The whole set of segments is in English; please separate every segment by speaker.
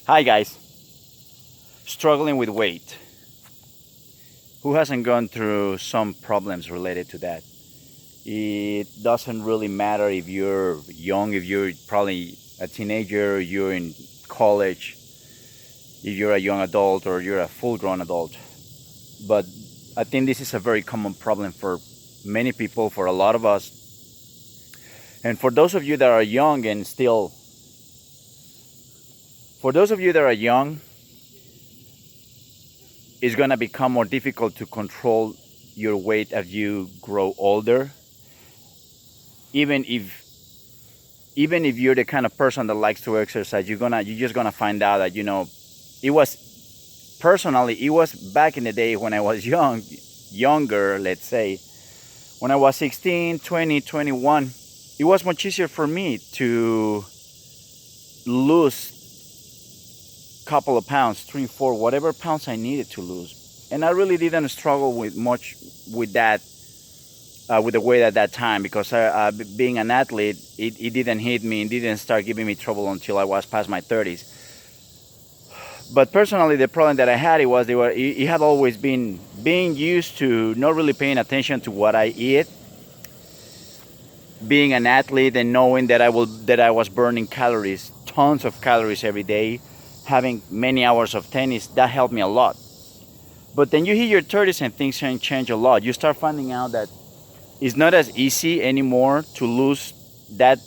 Speaker 1: Hi guys, struggling with weight. Who hasn't gone through some problems related to that? It doesn't really matter if you're young, if you're probably a teenager, you're in college, if you're a young adult or you're a full-grown adult. But I think this is a very common problem for many people, for a lot of us. And for those of you that are young and still, for those of you that are young, it's gonna become more difficult to control your weight as you grow older. Even if even if you're the kind of person that likes to exercise, you're just gonna find out that it was personally it was back in the day when I was younger, let's say, when I was 16, 20, 21, it was much easier for me to lose a couple of pounds, 3, 4, whatever pounds I needed to lose. And I really didn't struggle with much with that, with the weight at that time, because being an athlete, it didn't hit me, it didn't start giving me trouble until I was past my 30s. But personally, the problem that I had, it had always been being used to not really paying attention to what I eat, being an athlete and knowing that I was burning calories, tons of calories every day, having many hours of tennis. That helped me a lot. But then you hit your 30s and things change a lot. You start finding out that it's not as easy anymore to lose that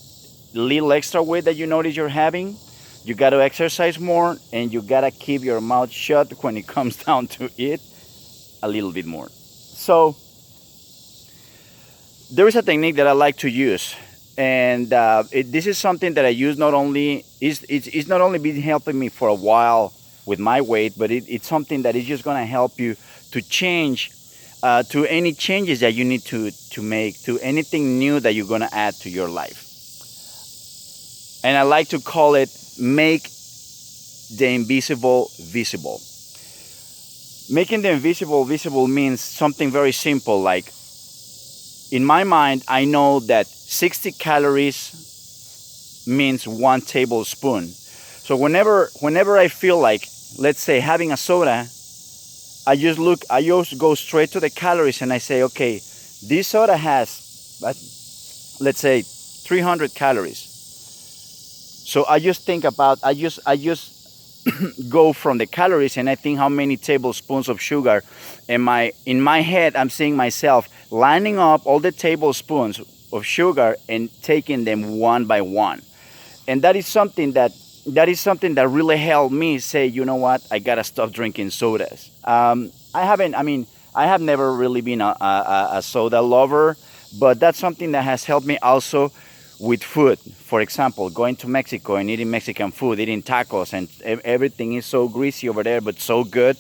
Speaker 1: little extra weight that you notice you're having. You got to exercise more, and you got to keep your mouth shut when it comes down to it a little bit more. So there is a technique that I like to use, and this is something that I use not only it's not only been helping me for a while with my weight, but it's something that is just going to help you to change, to any changes that you need to make, to anything new that you're going to add to your life. And I like to call it make the invisible visible. Making the invisible visible means something very simple, like, in my mind, I know that 60 calories means 1 tablespoon. So whenever I feel like, let's say, having a soda, I just go straight to the calories and I say, okay, this soda has, let's say, 300 calories. So I just think about, I just go from the calories, and I think how many tablespoons of sugar in my head. I'm seeing myself lining up all the tablespoons of sugar and taking them one by one. And that is something that really helped me say, you know what, I gotta stop drinking sodas. I have never really been a soda lover, but that's something that has helped me also with food. For example, going to Mexico and eating Mexican food, eating tacos, and everything is so greasy over there, but so good.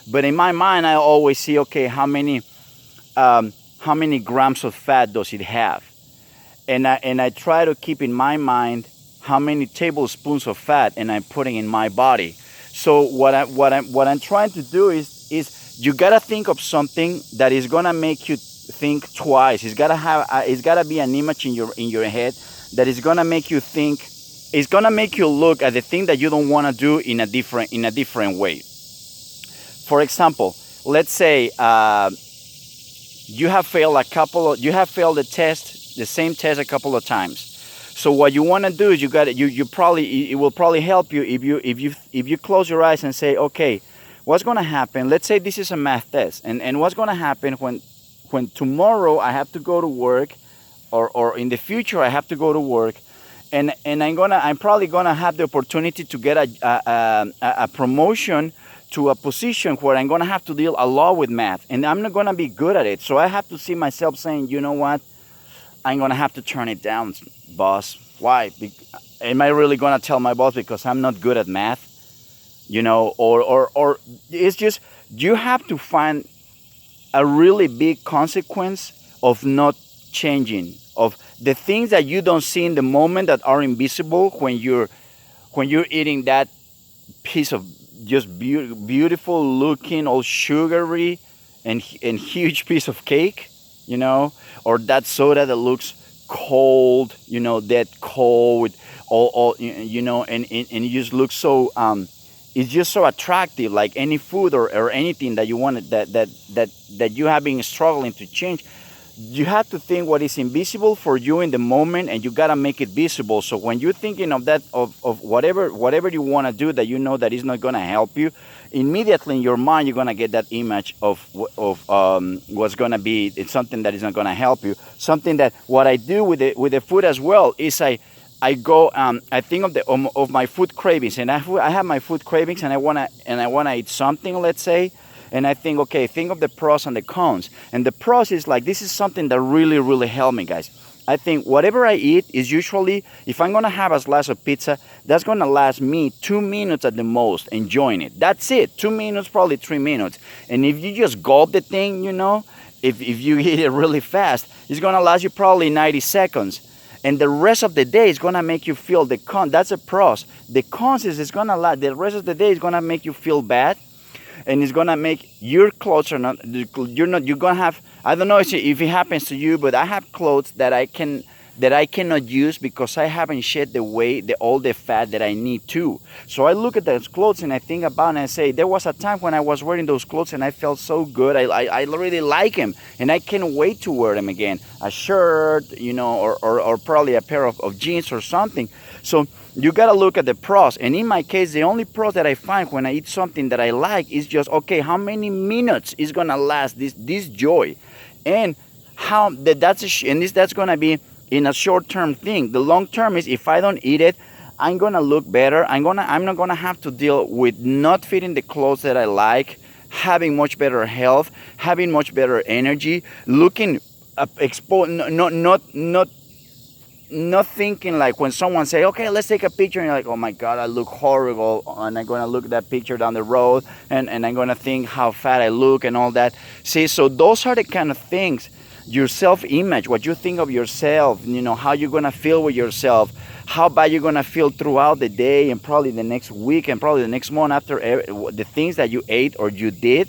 Speaker 1: But in my mind, I always see, okay, how many grams of fat does it have? And I try to keep in my mind how many tablespoons of fat and I'm putting in my body. So what I'm trying to do is you gotta think of something that is gonna make you think twice. It's gotta be an image in your head that is gonna make you think. It's gonna make you look at the thing that you don't want to do in a different way. For example, let's say you have failed the same test a couple of times. So what you want to do is it will probably help you if you close your eyes and say, okay, what's going to happen? Let's say this is a math test, and what's going to happen when tomorrow I have to go to work, or in the future I have to go to work, and I'm probably gonna have the opportunity to get a promotion to a position where I'm gonna have to deal a lot with math, and I'm not gonna be good at it. So I have to see myself saying, you know what, I'm gonna have to turn it down, boss. Why? Am I really gonna tell my boss because I'm not good at math? Or it's just, you have to find a really big consequence of not changing, of the things that you don't see in the moment that are invisible when you're eating that piece of just beautiful looking, all sugary and huge piece of cake, or that soda that looks cold, that cold with all and it just looks so is just so attractive, like any food or anything that you want that you have been struggling to change. You have to think what is invisible for you in the moment, and you gotta make it visible. So when you're thinking of that, of whatever you want to do that you know that is not gonna help you, immediately in your mind you're gonna get that image of what's gonna be. It's something that is not gonna help you. Something that what I do with the food as well is I go I think of my food cravings, and I have my food cravings, and I wanna eat something, let's say. And I think, okay, think of the pros and the cons. And the pros is like, this is something that really helped me, guys. I think whatever I eat is usually, if I'm gonna have a slice of pizza, that's gonna last me 2 minutes at the most, enjoying it. That's it, 2 minutes, probably 3 minutes. And if you just gulp the thing, if you eat it really fast, it's gonna last you probably 90 seconds. And the rest of the day is gonna make you feel the con. That's a pros. The cons is it's gonna last, the rest of the day is gonna make you feel bad. And it's gonna make your clothes you're gonna have, I don't know if it happens to you, but I have clothes that I cannot use because I haven't shed all the fat that I need to. So I look at those clothes and I think about it, and I say, there was a time when I was wearing those clothes and I felt so good. I really like them, and I can't wait to wear them again. A shirt, or probably a pair of jeans or something. So you gotta look at the pros. And in my case, the only pros that I find when I eat something that I like is just, okay, how many minutes is gonna last this joy, and how that's gonna be in a short-term thing. The long-term is, if I don't eat it, I'm gonna look better. I'm not gonna have to deal with not fitting the clothes that I like, having much better health, having much better energy, looking not thinking like when someone say, okay, let's take a picture, and you're like, oh my god, I look horrible, and I'm gonna look at that picture down the road, and I'm gonna think how fat I look and all that. See, so those are the kind of things, your self-image, what you think of yourself, how you're gonna feel with yourself, how bad you're gonna feel throughout the day, and probably the next week, and probably the next month after the things that you ate or you did.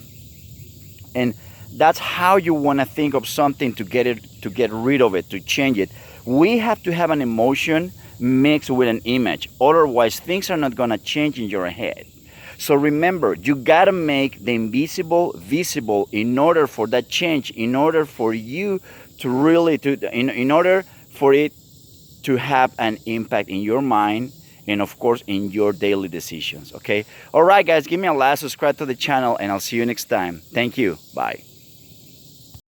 Speaker 1: And that's how you want to think of something to get rid of it, to change it. We have to have an emotion mixed with an image. Otherwise, things are not going to change in your head. So remember, you got to make the invisible visible in order for that change, in order for you to really, in order for it to have an impact in your mind, and of course in your daily decisions. Okay? All right, guys, give me a like, subscribe to the channel, and I'll see you next time. Thank you. Bye.